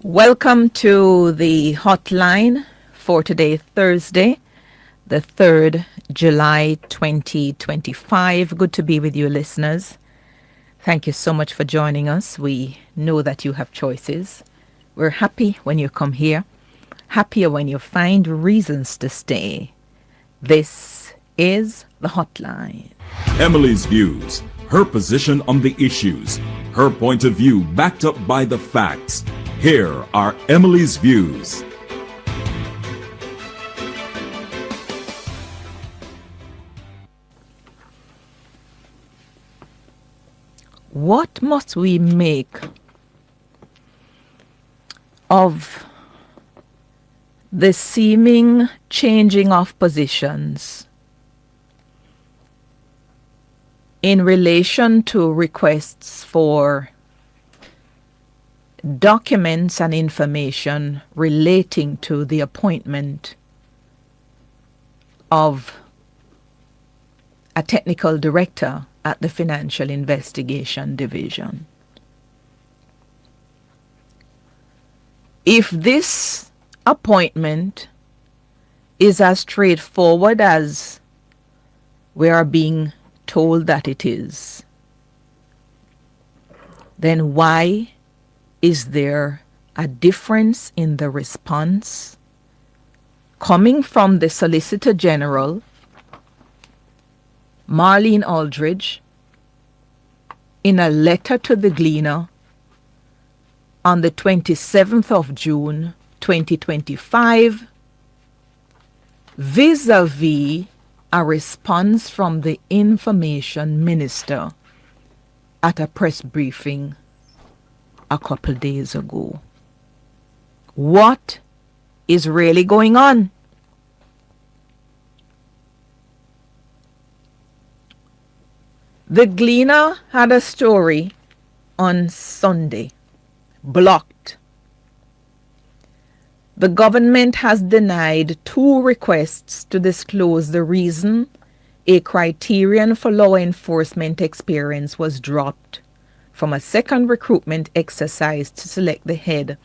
Welcome to the hotline for today, Thursday, the 3rd July 2025. Good to be with you, listeners. Thank you so much for joining us. We know that you have choices. We're happy when you come here, happier when you find reasons to stay. This is the hotline. Emily's views, her position on the issues, her point of view backed up by the facts. Here are Emily's views. What must we make of the seeming changing of positions in relation to requests for documents and information relating to the appointment of a technical director at the Financial Investigation Division? If this appointment is as straightforward as we are being told that it is, then why is there a difference in the response coming from the Solicitor General, Marlene Aldridge, in a letter to the Gleaner on the 27th of June 2025, vis-a-vis a response from the Information Minister at a press briefing a couple days ago? What is really going on? The Gleaner had a story on Sunday, blocked. The government has denied 2 requests to disclose the reason a criterion for law enforcement experience was dropped from a second recruitment exercise to select the head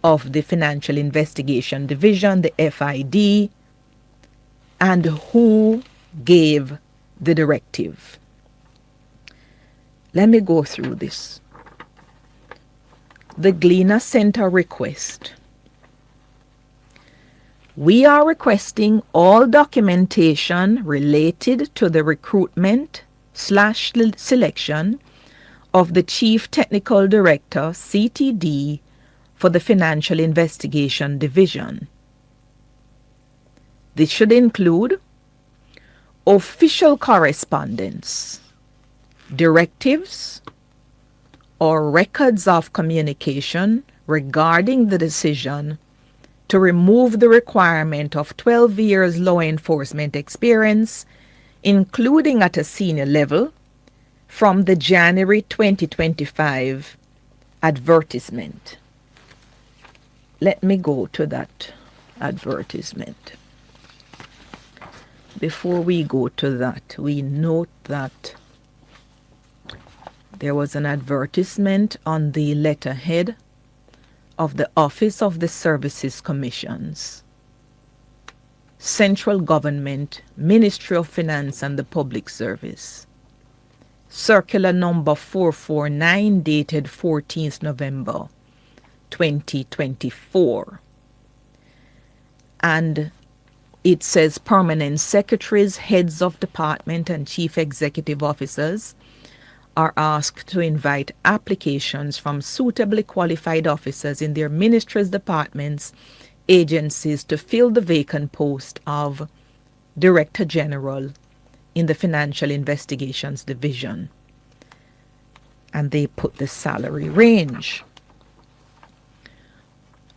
of the Financial Investigation Division, the FID, and who gave the directive. Let me go through this. The Gleaner sent a request. We are requesting all documentation related to the recruitment/selection of the Chief Technical Director, CTD, for the Financial Investigation Division. This should include official correspondence, directives, or records of communication regarding the decision to remove the requirement of 12 years law enforcement experience, including at a senior level, from the January 2025 advertisement. Let me go to that advertisement. Before we go to that, we note that there was an advertisement on the letterhead of the Office of the Services Commissions, Central Government, Ministry of Finance and the Public Service, Circular number 449 dated 14th November 2024. And it says permanent secretaries, heads of department and chief executive officers are asked to invite applications from suitably qualified officers in their ministries, departments, agencies to fill the vacant post of Director General in the Financial Investigations Division. And they put the salary range.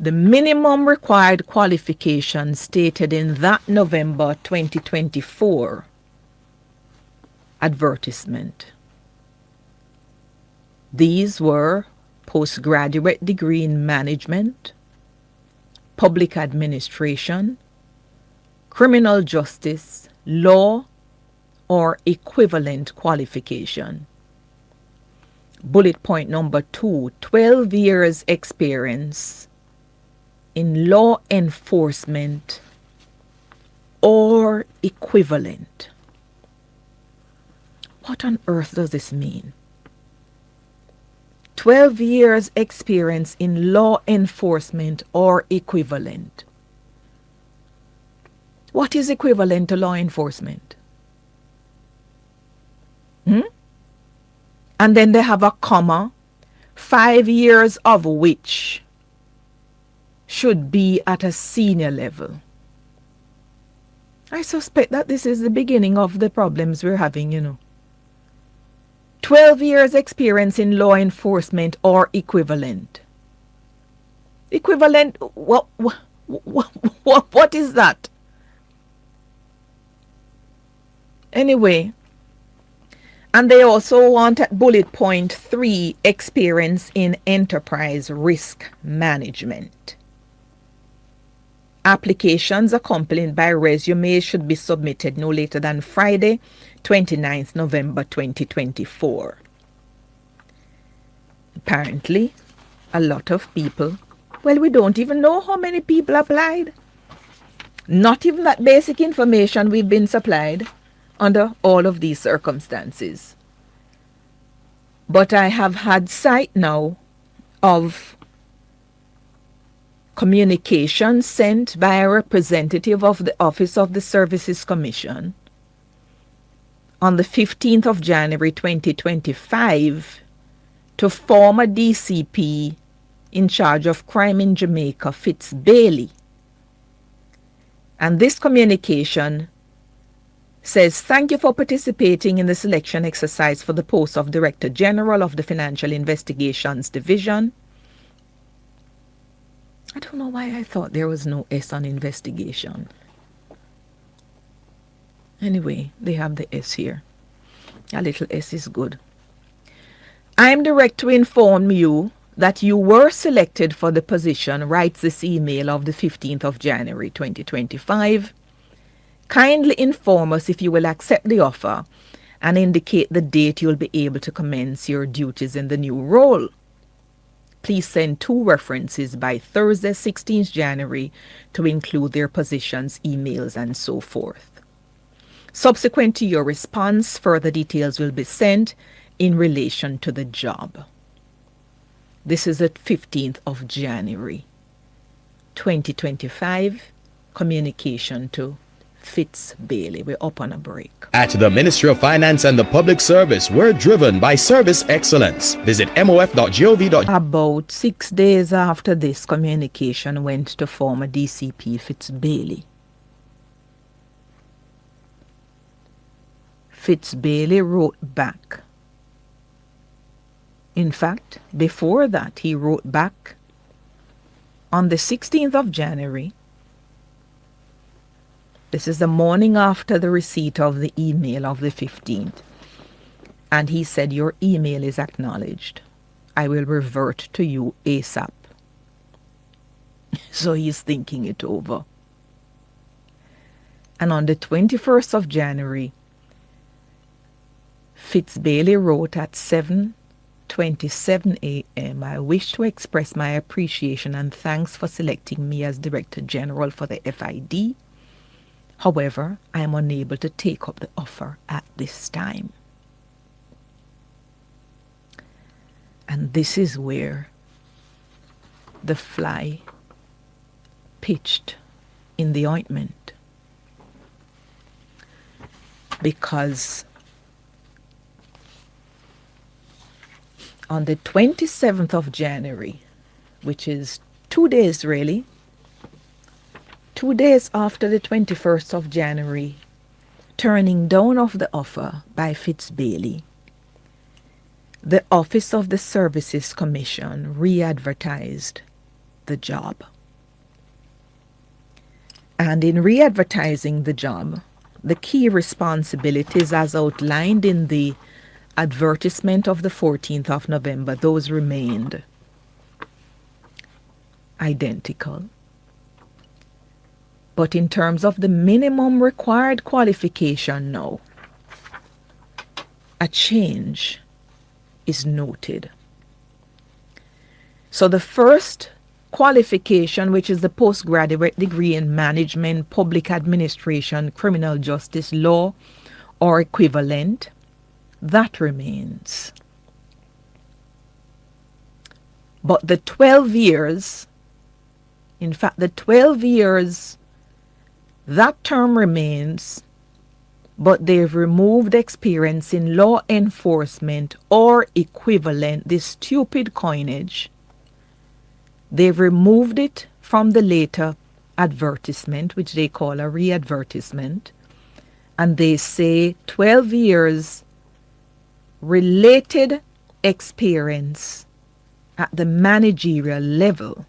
The minimum required qualifications stated in that November 2024 advertisement. These were postgraduate degree in management, public administration, criminal justice, law, or equivalent qualification. Bullet point number 2, 12 years experience in law enforcement or equivalent. What on earth does this mean? 12 years experience in law enforcement or equivalent. What is equivalent to law enforcement? And then they have a comma, 5 years of which should be at a senior level. I suspect that this is the beginning of the problems we're having, 12 years experience in law enforcement or equivalent. Equivalent, what is that? Anyway, and they also want at bullet point 3 experience in enterprise risk management. Applications accompanied by resumes should be submitted no later than Friday, 29th November 2024. Apparently, a lot of people, well, we don't even know how many people applied. Not even that basic information we've been supplied under all of these circumstances. But I have had sight now of communication sent by a representative of the Office of the Services Commission on the 15th of January 2025 to former DCP in charge of crime in Jamaica, Fitz Bailey. And this communication says, thank you for participating in the selection exercise for the post of Director General of the Financial Investigations Division. I don't know why I thought there was no S on investigation. Anyway, they have the S here. A little S is good. I am direct to inform you that you were selected for the position, writes this email of the 15th of January 2025. Kindly inform us if you will accept the offer and indicate the date you will be able to commence your duties in the new role. Please send 2 references by Thursday, 16th January to include their positions, emails, and so forth. Subsequent to your response, further details will be sent in relation to the job. This is the 15th of January, 2025, communication to Fitz Bailey. We're up on a break. At the Ministry of Finance and the Public Service, we're driven by service excellence. Visit mof.gov. About 6 days after this communication went to former DCP Fitz Bailey. Fitz Bailey wrote back. In fact, before that, he wrote back on the 16th of January. This is the morning after the receipt of the email of the 15th. And he said, your email is acknowledged. I will revert to you ASAP. So he's thinking it over. And on the 21st of January, Fitz Bailey wrote at 7:27 a.m. I wish to express my appreciation and thanks for selecting me as Director General for the FID. However, I am unable to take up the offer at this time. And this is where the fly pitched in the ointment. Because on the 27th of January, which is 2 days really, 2 days after the 21st of January, turning down of the offer by Fitz Bailey, the Office of the Services Commission re-advertised the job. And in re-advertising the job, the key responsibilities as outlined in the advertisement of the 14th of November, those remained identical. But in terms of the minimum required qualification now, a change is noted. So the first qualification, which is the postgraduate degree in management, public administration, criminal justice law, or equivalent, that remains. But the 12 years, in fact, the 12 years, that term remains, but they've removed experience in law enforcement or equivalent, this stupid coinage. They've removed it from the later advertisement, which they call a re-advertisement, and they say 12 years related experience at the managerial level,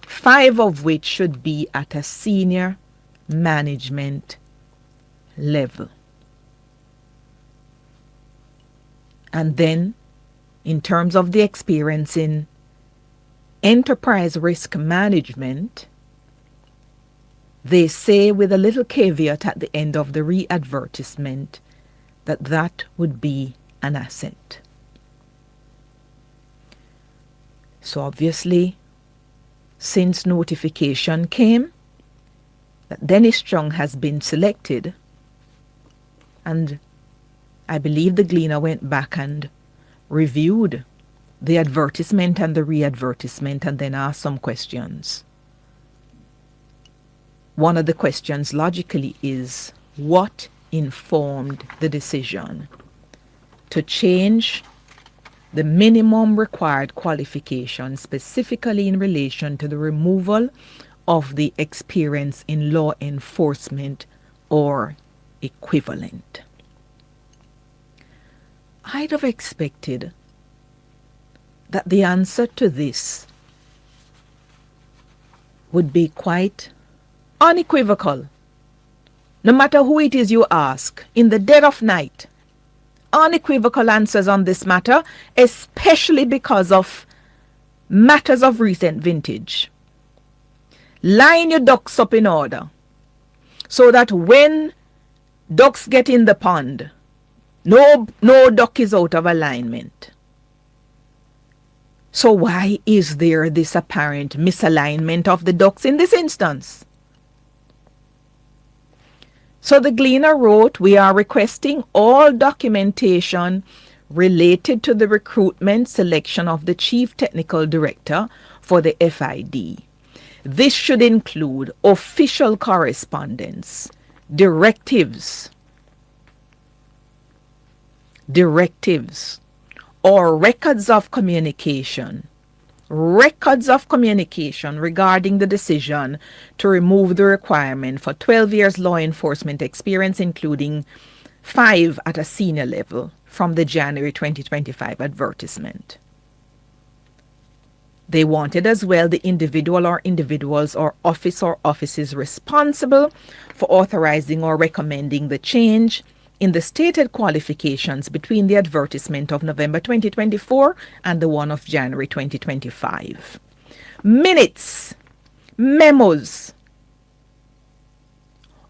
5 of which should be at a senior management level. And then, in terms of the experience in enterprise risk management, they say with a little caveat at the end of the re-advertisement that that would be an asset. So obviously, since notification came that Dennis Strong has been selected, and I believe the Gleaner went back and reviewed the advertisement and the re-advertisement and then asked some questions. One of the questions logically is, what informed the decision to change the minimum required qualification specifically in relation to the removal of the experience in law enforcement or equivalent? I'd have expected that the answer to this would be quite unequivocal. No matter who it is you ask, in the dead of night, unequivocal answers on this matter, especially because of matters of recent vintage. Line your ducks up in order so that when ducks get in the pond, no duck is out of alignment. So why is there this apparent misalignment of the ducks in this instance? So the Gleaner wrote, we are requesting all documentation related to the recruitment selection of the Chief Technical Director for the FID. This should include official correspondence, directives, or records of communication regarding the decision to remove the requirement for 12 years law enforcement experience, including 5 at a senior level, from the January 2025 advertisement. They wanted as well the individual or individuals or office or offices responsible for authorizing or recommending the change in the stated qualifications between the advertisement of November 2024 and the one of January 2025. Minutes, memos,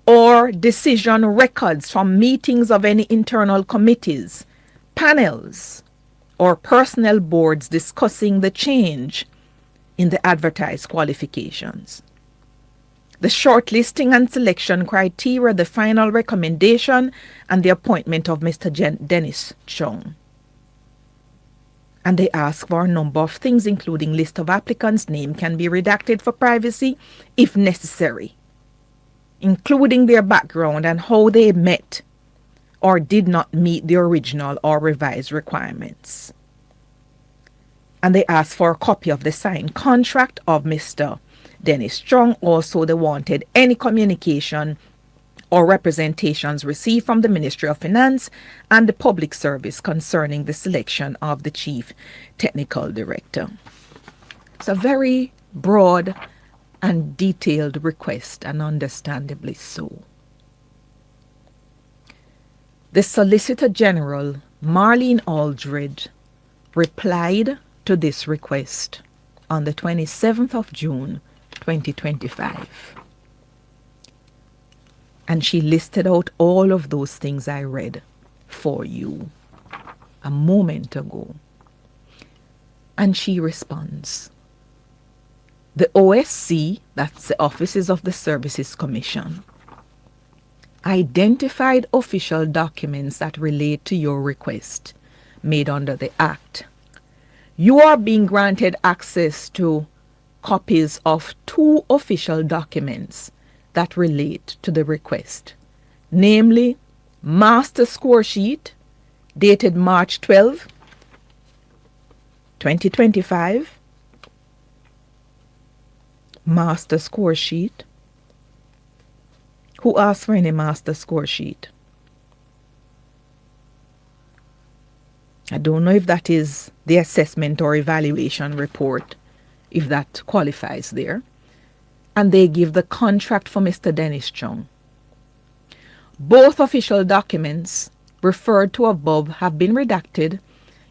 or decision records from meetings of any internal committees, panels, or personnel boards discussing the change in the advertised qualifications. The shortlisting and selection criteria, the final recommendation, and the appointment of Mr. Dennis Strong. And they ask for a number of things, including list of applicants, name can be redacted for privacy if necessary, including their background and how they met or did not meet the original or revised requirements. And they asked for a copy of the signed contract of Mr. Dennis Strong. Also, they wanted any communication or representations received from the Ministry of Finance and the Public Service concerning the selection of the Chief Technical Director. It's a very broad and detailed request, and understandably so. The Solicitor General, Marlene Aldridge, replied to this request on the 27th of June 2025. And she listed out all of those things I read for you a moment ago. And she responds, The OSC, that's the Offices of the Services Commission, identified official documents that relate to your request made under the Act. You are being granted access to copies of 2 official documents that relate to the request, namely Master Score Sheet dated March 12, 2025, Master Score Sheet. Who asked for any Master Score Sheet? I don't know if that is the assessment or evaluation report, if that qualifies there. And they give the contract for Mr. Dennis Chung. Both official documents referred to above have been redacted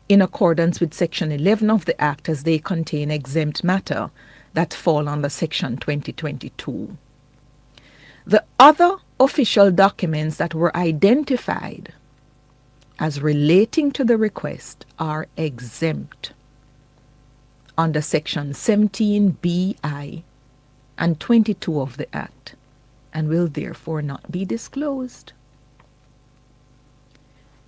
in accordance with Section 11 of the Act, as they contain exempt matter that fall under Section 2022. The other official documents that were identified as relating to the request are exempt under Section 17BI and 22 of the Act, and will therefore not be disclosed.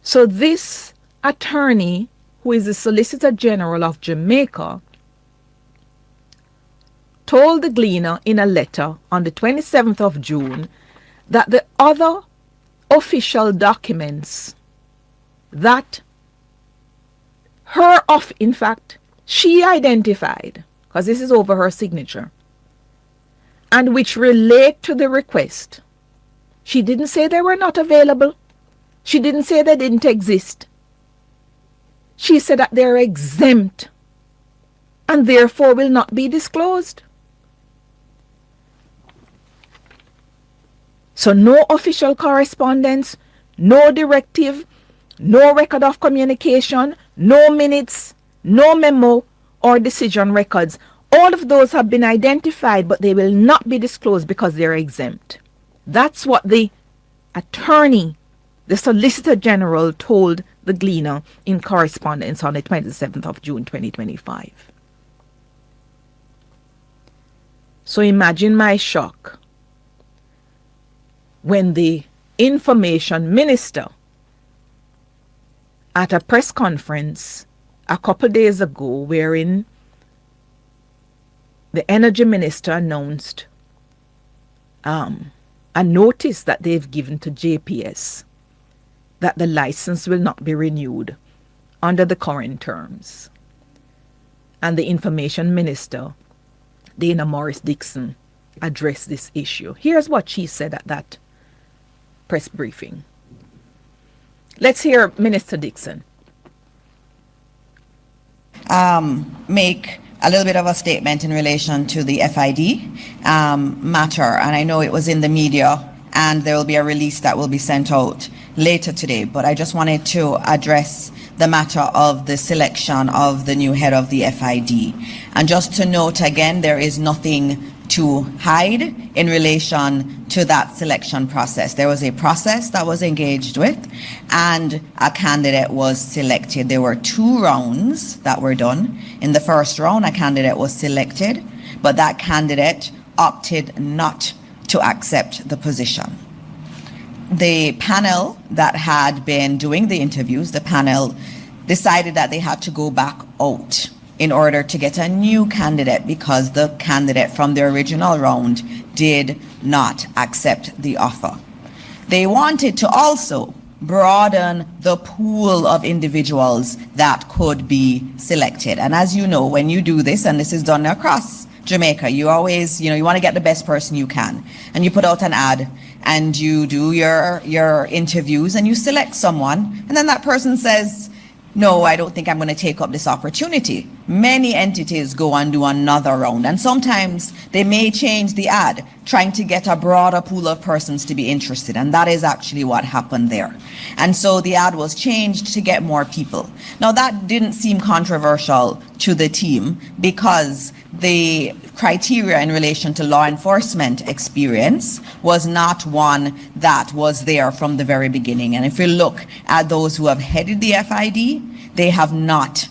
So this attorney, who is the Solicitor General of Jamaica, told the Gleaner in a letter on the 27th of June that the other official documents that she identified, because this is over her signature, and which relate to the request. She didn't say they were not available. She didn't say they didn't exist. She said that they're exempt and therefore will not be disclosed. So no official correspondence, no directive, no record of communication, no minutes, no memo or decision records. All of those have been identified, but they will not be disclosed because they're exempt. That's what the attorney, the Solicitor General, told the Gleaner in correspondence on the 27th of June 2025. So imagine my shock when the Information Minister, at a press conference a couple days ago, wherein the Energy Minister announced a notice that they've given to JPS that the license will not be renewed under the current terms. And the Information Minister, Dana Morris Dixon, addressed this issue. Here's what she said at that press briefing. Let's hear Minister Dixon. Make a little bit of a statement in relation to the FID matter, and I know it was in the media and there will be a release that will be sent out later today, but I just wanted to address the matter of the selection of the new head of the FID. And just to note again, there is nothing to hide in relation to that selection process. There was a process that was engaged with and a candidate was selected. There were 2 rounds that were done. In the first round, a candidate was selected, but that candidate opted not to accept the position. The panel that had been doing the interviews, the panel decided that they had to go back out in order to get a new candidate because the candidate from the original round did not accept the offer. They wanted to also broaden the pool of individuals that could be selected. And as you know, when you do this, and this is done across Jamaica, you always, you want to get the best person you can. And you put out an ad and you do your interviews and you select someone, and then that person says, no, I don't think I'm going to take up this opportunity. Many entities go and do another round, and sometimes they may change the ad, trying to get a broader pool of persons to be interested, and that is actually what happened there. And so the ad was changed to get more people. Now that didn't seem controversial to the team because the criteria in relation to law enforcement experience was not one that was there from the very beginning. And if you look at those who have headed the FID, they have not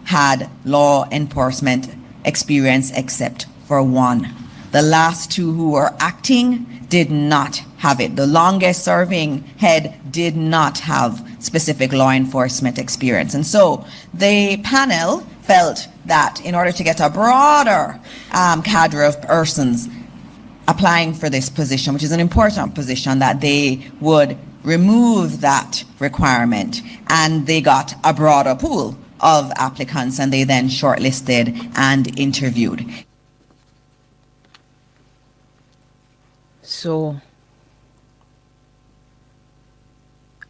had law enforcement experience except for one. The last two who were acting did not have it. The longest serving head did not have specific law enforcement experience. And so the panel felt that in order to get a broader cadre of persons applying for this position, which is an important position, that they would remove that requirement, and they got a broader pool of applicants, and they then shortlisted and interviewed. So,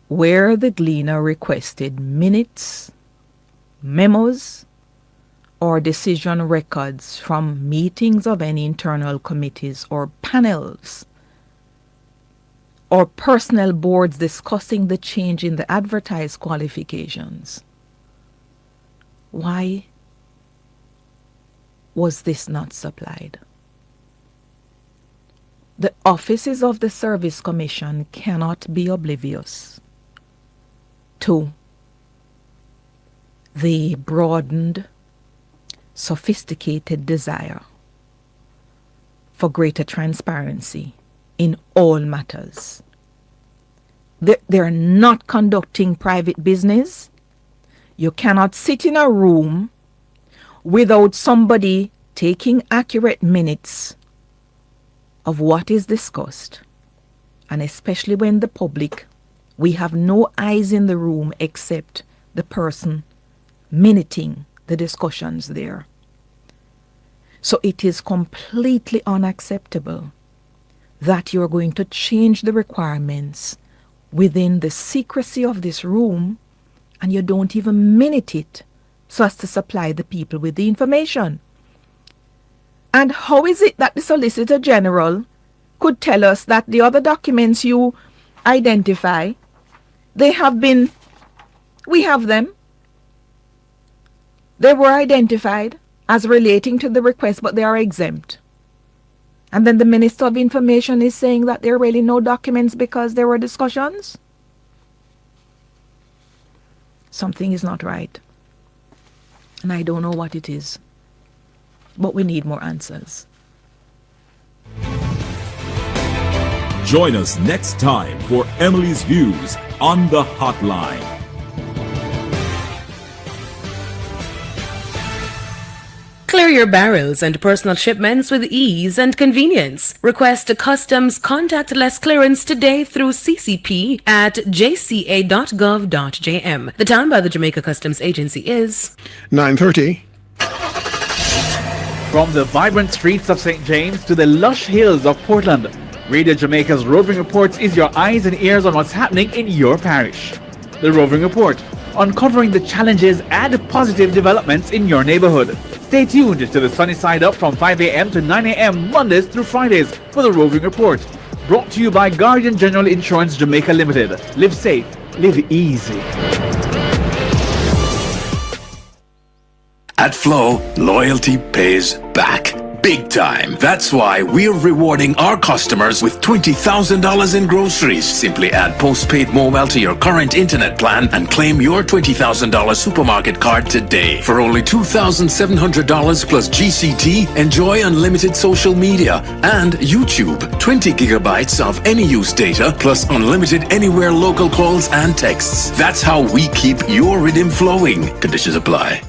where the gleaner requested minutes, memos, or decision records from meetings of any internal committees or panels, or personnel boards discussing the change in the advertised qualifications, why was this not supplied? The offices of the Service Commission cannot be oblivious to the broadened, sophisticated desire for greater transparency in all matters. They're not conducting private business. You cannot sit in a room without somebody taking accurate minutes of what is discussed, and especially when the public, we have no eyes in the room except the person minuting the discussions there. So it is completely unacceptable that you're going to change the requirements within the secrecy of this room, and you don't even minute it so as to supply the people with the information. And how is it that the Solicitor General could tell us that the other documents you identify, we have them, they were identified as relating to the request, but they are exempt? And then the Minister of Information is saying that there are really no documents because there were discussions? Something is not right. And I don't know what it is. But we need more answers. Join us next time for Emily's Views on the Hotline. Clear your barrels and personal shipments with ease and convenience. Request a customs contactless clearance today through CCP at jca.gov.jm. The time by the Jamaica Customs Agency is 9:30. From the vibrant streets of St. James to the lush hills of Portland, Radio Jamaica's Roving Reports is your eyes and ears on what's happening in your parish. The Roving Report, uncovering the challenges and positive developments in your neighborhood. Stay tuned to the Sunny Side Up from 5 a.m. to 9 a.m. Mondays through Fridays for the Roving Report. Brought to you by Guardian General Insurance Jamaica Limited. Live safe, live easy. At Flow, loyalty pays back. Big time. That's why we're rewarding our customers with $20,000 in groceries. Simply add postpaid mobile to your current internet plan and claim your $20,000 supermarket card today. For only $2,700 plus GCT, enjoy unlimited social media and YouTube. 20 gigabytes of any use data plus unlimited anywhere local calls and texts. That's how we keep your rhythm flowing. Conditions apply.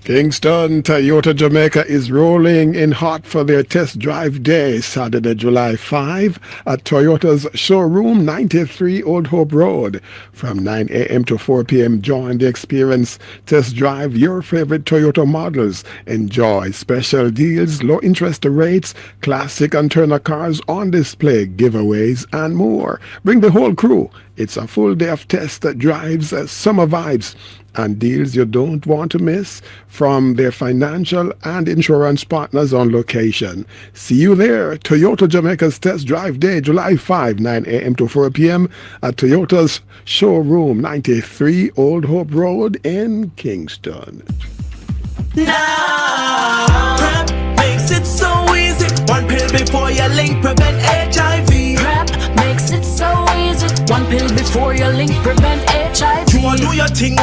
Kingston Toyota Jamaica is rolling in hot for their test drive day, Saturday, July 5 at Toyota's showroom, 93 Old Hope Road. From 9 a.m. to 4 p.m., join the experience. Test drive your favorite Toyota models. Enjoy special deals, low interest rates, classic and Turner cars on display, giveaways, and more. Bring the whole crew. It's a full day of test drives, summer vibes, and deals you don't want to miss from their financial and insurance partners on location. See you there. Toyota Jamaica's Test Drive Day, July 5, 9 a.m. to 4 p.m. at Toyota's showroom, 93 Old Hope Road in Kingston. Now, PrEP makes it so easy. One pill before you link, prevent HIV. PrEP makes it so easy. One pill before you link, prevent HIV.